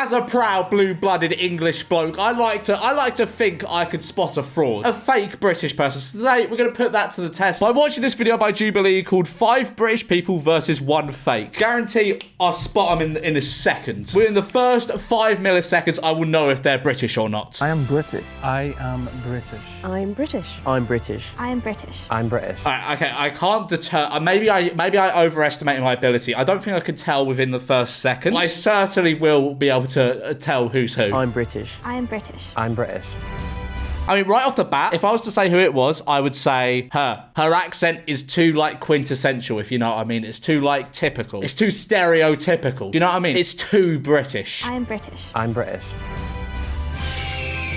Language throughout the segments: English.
as a proud blue-blooded English bloke, I like to think I could spot a fraud. A fake British person. So today, we're going to put that to the test by watching this video by Jubilee called 5 British People versus 1 Fake. Guarantee I'll spot them in a second. Within the first 5 milliseconds, I will know if they're British or not. I am British. I am British. I'm British. I'm British. I am British. I'm British. All right, okay, I can't deter. Maybe I overestimated my ability. I don't think I can tell within the first second. I certainly will be able to tell who's who. I'm British. I am British. I'm British. I mean, right off the bat, if I was to say who it was, I would say her. Her accent is too, like, quintessential, if you know what I mean. It's too, like, typical. It's too stereotypical. Do you know what I mean? It's too British. I am British. I'm British.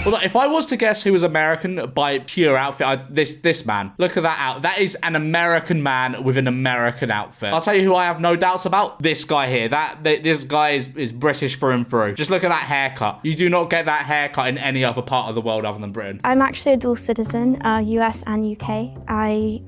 Well, if I was to guess who was American by pure outfit, this man. Look at that out. That is an American man with an American outfit. I'll tell you who I have no doubts about. This guy here. This guy is British through and through. Just look at that haircut. You do not get that haircut in any other part of the world other than Britain. I'm actually a dual citizen, US and UK. I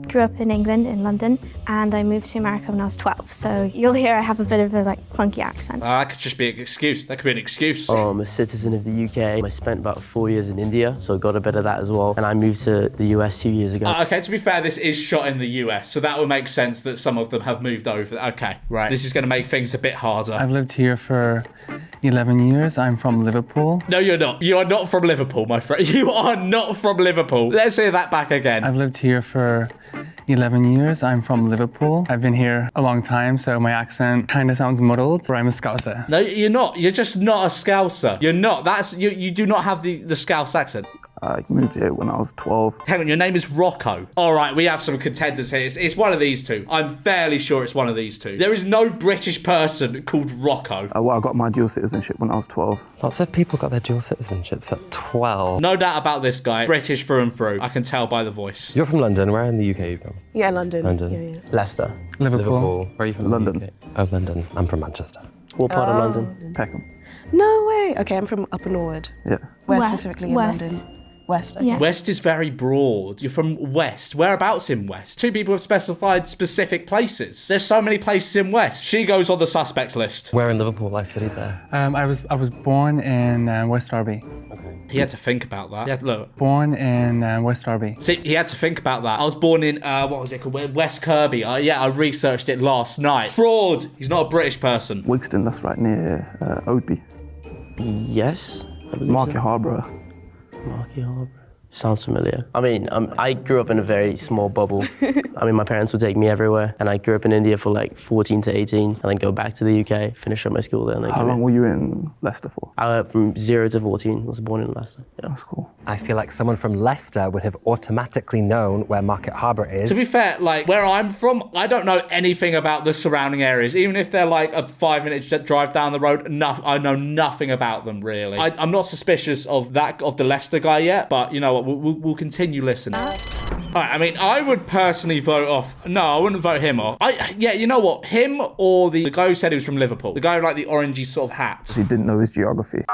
grew up in England, in London, and I moved to America when I was 12. So you'll hear I have a bit of a funky accent. That could just be an excuse. That could be an excuse. Oh, I'm a citizen of the UK. I spent about 4 years in India, so I got a bit of that as well. And I moved to the US 2 years ago. Okay, to be fair, this is shot in the US, so that would make sense that some of them have moved over. Okay, right. This is going to make things a bit harder. I've lived here for 11 years. I'm from Liverpool. No, you're not. You are not from Liverpool, my friend. You are not from Liverpool. Let's hear that back again. I've lived here for 11 years. I'm from Liverpool. I've been here a long time, so my accent kind of sounds muddled, but I'm a Scouser. No, you're not. You're just not a Scouser. You're not. You do not have the Scouse accent. I moved here when I was 12. Hang on, your name is Rocco. All right, we have some contenders here. It's one of these two. I'm fairly sure it's one of these two. There is no British person called Rocco. Well, I got my dual citizenship when I was 12. Lots of people got their dual citizenships at 12. No doubt about this guy. British through and through. I can tell by the voice. You're from London. Where in the UK are you from? Yeah, London. London. Yeah. Leicester. Liverpool. Where are you from? London. The UK? Oh, London. I'm from Manchester. What part of London? Peckham. No way. Okay, I'm from Upper Norwood. Yeah. Where West. specifically in West. London? West. Okay. Yeah. West is very broad. You're from West. Whereabouts in West? 2 people have specified specific places. There's so many places in West. She goes on the suspects list. Where in Liverpool? I studied there. I was born in West Derby. Okay. He had to think about that. Yeah, look. Born in West Derby. See, he had to think about that. I was born in, what was it called? West Kirby. Yeah, I researched it last night. Fraud! He's not a British person. Wigston, that's right near Oadby. Yes. I believe Market so. Harbour. Market Harbour. Sounds familiar. I mean, I grew up in a very small bubble. I mean, my parents would take me everywhere, and I grew up in India for like 14 to 18, and then go back to the UK, finish up my school there. And then How long were you in Leicester for? From 0 to 14. I was born in Leicester. Yeah. That's cool. I feel like someone from Leicester would have automatically known where Market Harbour is. To be fair, like, where I'm from, I don't know anything about the surrounding areas. Even if they're like a 5-minute drive down the road, I know nothing about them, really. I'm not suspicious of the Leicester guy yet, but you know what, we'll continue listening. Alright, I mean, I would personally vote off. No, I wouldn't vote him off. Yeah, you know what? Him or the guy who said he was from Liverpool. The guy with like the orangey sort of hat. He didn't know his geography.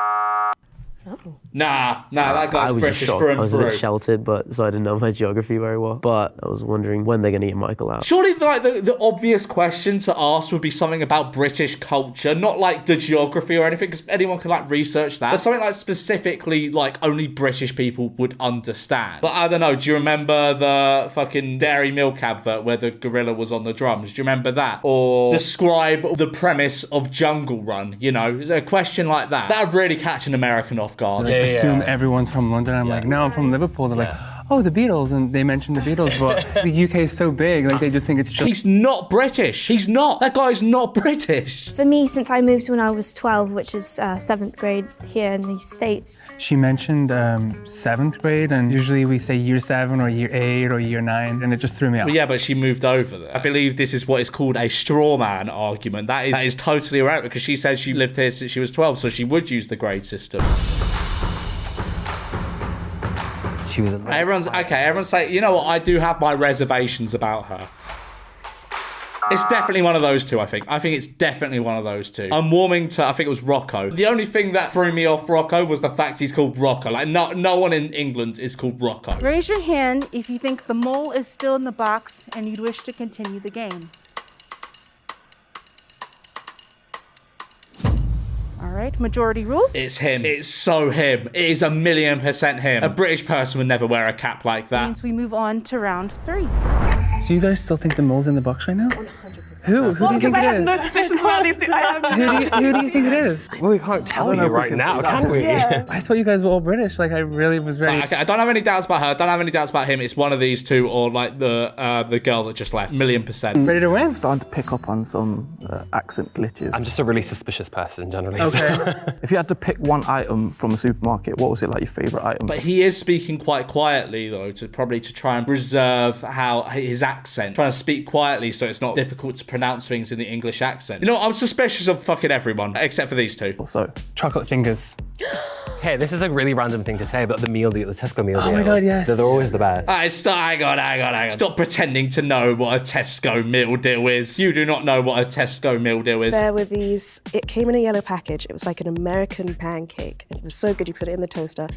Nah, that guy's I was British just shocked. through I and was a bit through. sheltered, so I didn't know my geography very well. But I was wondering when they're going to get Michael out. Surely, like, the obvious question to ask would be something about British culture, not like the geography or anything, because anyone can like research that. But something like specifically like only British people would understand. But I don't know. Do you remember the fucking Dairy Milk advert where the gorilla was on the drums? Do you remember that? Or describe the premise of Jungle Run? You know, a question like that. That would really catch an American off guard. Assume everyone's from London. I'm like, no, I'm from Liverpool. They're like, oh, the Beatles, and they mentioned the Beatles, but the UK is so big, like they just think it's just... He's not British. He's not. That guy's not British. For me, since I moved when I was 12, which is 7th grade here in the States. She mentioned 7th grade, and usually we say year 7 or year 8 or year 9, and it just threw me off. Well, yeah, but she moved over there. I believe this is what is called a straw man argument. That is totally right, because she said she lived here since she was 12, so she would use the grade system. She was Everyone's saying, you know what, I do have my reservations about her. It's definitely one of those two, I think. I think it's definitely one of those two. I'm warming to, I think it was Rocco. The only thing that threw me off Rocco was the fact he's called Rocco. Like, no one in England is called Rocco. Raise your hand if you think the mole is still in the box and you'd wish to continue the game. All right, majority rules. It's him. It's so him. It is 1,000,000% him. A British person would never wear a cap like that. Means we move on to round 3. So you guys still think the mole's in the box right now? 100%. Who do you think it is? suspicions about these two. Who do you think it is? Well, we can't tell you right now, can we? I thought you guys were all British. Like, I really was very... Okay, I don't have any doubts about her. I don't have any doubts about him. It's one of these two or like the girl that just left. 1,000,000%. Ready to win? Starting to pick up on some accent glitches. I'm just a really suspicious person generally. Okay. If you had to pick one item from a supermarket, what was it like your favourite item? But he is speaking quite quietly though, to try and preserve his accent. Trying to speak quietly so it's not difficult to pronounce things in the English accent. You know, I'm suspicious of fucking everyone except for these two. So, Chocolate fingers. Hey, this is a really random thing to say, but the meal deal, the Tesco meal deal. Oh my God, yes. They're always the best. Hang on. Stop pretending to know what a Tesco meal deal is. You do not know what a Tesco meal deal is. There were these, it came in a yellow package. It was like an American pancake. And it was so good, you put it in the toaster.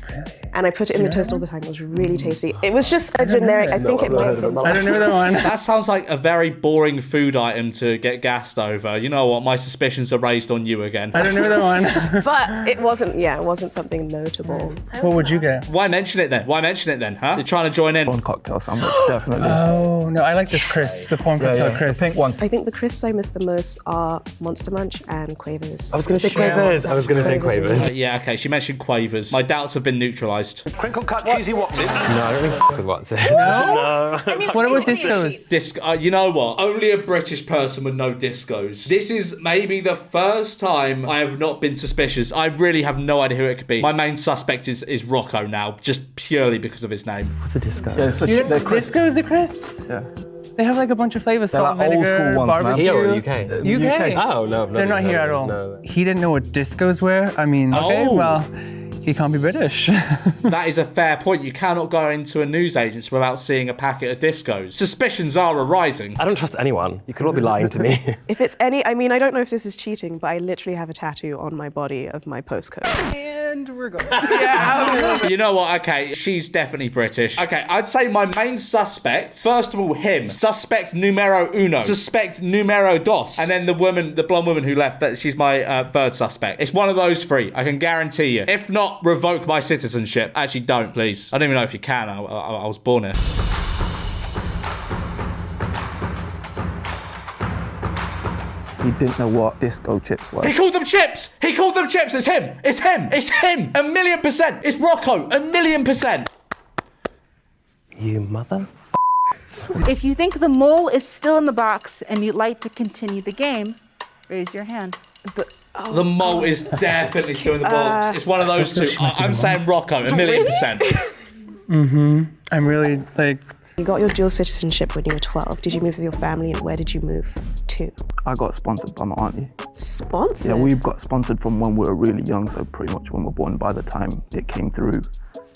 And I put it in the toaster all the time. It was really tasty. It was just a generic, I think it might have been. I don't know that one. That sounds like a very boring food item to get gassed over. You know what? My suspicions are raised on you again. I don't know that one. But it wasn't something notable. What would you get? Why mention it then, huh? You're trying to join in. one cocktail sandwich, definitely. Oh, no, I like this crisp, the corn cocktail crisp. The pink one. I think the crisps I miss the most are Monster Munch and Quavers. I was going to say Quavers. Quavers. Yeah, okay, she mentioned Quavers. My doubts have been neutralised. Crinkle cut cheesy what's it? No, I don't think with what's it. No? What about discos? You know what? Only a British person would know discos. This is maybe the first time I have not been suspicious. I really have no idea who it could be. My main suspect is Rocco now, just purely because of his name. What's a disco? Yeah, so they're crisp. Discos, the crisps? Yeah. They have like a bunch of flavors, They're salt, like old vinegar, school ones, man. barbecue. Here or UK? UK. Oh, no. They're not here at all. No. He didn't know what discos were. I mean, okay, Oh. well, he can't be British. That is a fair point. You cannot go into a newsagent's without seeing a packet of discos. Suspicions are arising. I don't trust anyone. You could all be lying to me. If it's any, I mean, I don't know if this is cheating, but I literally have a tattoo on my body of my postcode. And we're going. You know what? Okay, she's definitely British. Okay, I'd say my main suspect, first of all, him. Suspect numero uno. Suspect numero dos. And then the blonde woman who left, that she's my third suspect. It's one of those three, I can guarantee you. If not, revoke my citizenship. Actually, don't, please. I don't even know if you can. I was born here. He didn't know what disco chips were. He called them chips! He called them chips! It's him! It's him! It's him! 1,000,000%! It's Rocco! 1,000,000%! You mother... If you think the mole is still in the box and you'd like to continue the game, raise your hand. The mole is definitely still in the box. It's one of those two. I'm saying Rocco, 1,000,000%. I'm really like... You got your dual citizenship when you were 12. Did you move with your family, and where did you move to? I got sponsored by my auntie. Sponsored? Yeah, we got sponsored from when we were really young, so pretty much when we were born. By the time it came through,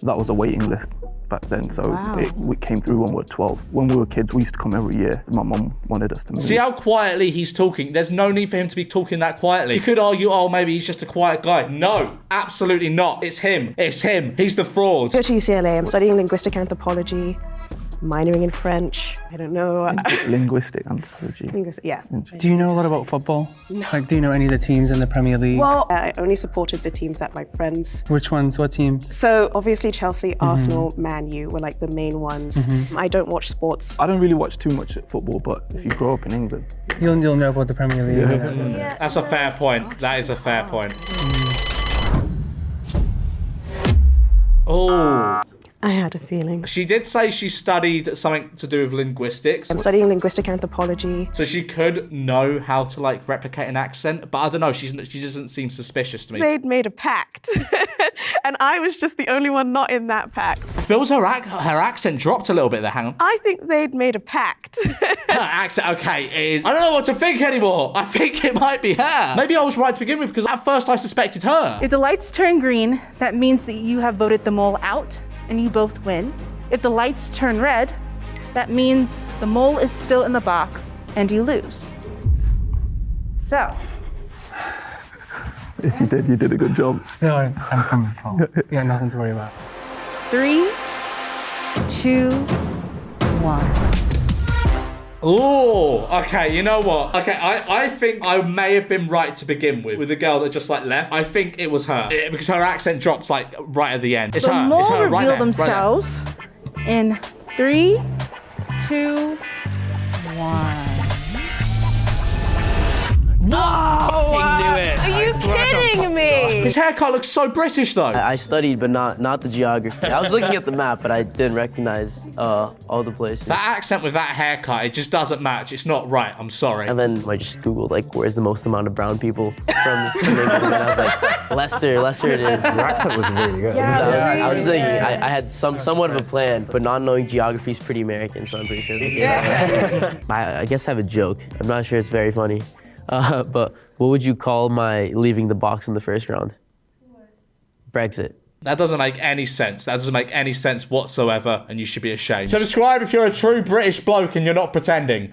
that was a waiting list back then. So Wow. it came through when we were 12. When we were kids, we used to come every year. My mum wanted us to move. See how quietly he's talking? There's no need for him to be talking that quietly. You could argue, oh, maybe he's just a quiet guy. No, absolutely not. It's him. It's him. He's the fraud. I go to UCLA. I'm studying linguistic anthropology, minoring in French. I don't know. Linguistic anthropology. Yeah. Do you know a lot about football? No. Like, do you know any of the teams in the Premier League? Well, I only supported the teams that my friends. Which ones? What teams? So obviously Chelsea, Arsenal, Man U were like the main ones. I don't watch sports. I don't really watch too much football, but if you grow up in England, You'll know about the Premier League. That's a fair point. That is a fair point. Oh. I had a feeling. She did say she studied something to do with linguistics. I'm studying linguistic anthropology. So she could know how to like replicate an accent, but I don't know, she doesn't seem suspicious to me. They'd made a pact. And I was just the only one not in that pact. Feels her accent dropped a little bit there, hang on. I think they'd made a pact. Her accent, okay, I don't know what to think anymore. I think it might be her. Maybe I was right to begin with, because at first I suspected her. If the lights turn green, that means that you have voted the mole out and you both win. If the lights turn red, that means the mole is still in the box and you lose. So. if you did a good job. No, I'm coming from. Yeah, nothing to worry about. 3, 2, 1. Oh, okay, you know what? Okay, I think I may have been right to begin with the girl that just like left. I think it was her. Because her accent drops like right at the end. It's The her. mole It's her right reveal there, themselves in 3, 2, 1. Are you kidding me? His haircut looks so British though. I studied, but not the geography. I was looking at the map, but I didn't recognize all the places. That accent with that haircut, it just doesn't match. It's not right. I'm sorry. And then I just Googled, like, where's the most amount of brown people from England? And then I was like, Leicester it is. Your accent was really good. I was thinking, I had somewhat of a plan, but not knowing geography is pretty American, so I'm pretty sure. I guess I have a joke. I'm not sure it's very funny. But what would you call my leaving the box in the first round? Brexit. That doesn't make any sense. That doesn't make any sense whatsoever, and you should be ashamed. So describe if you're a true British bloke and you're not pretending.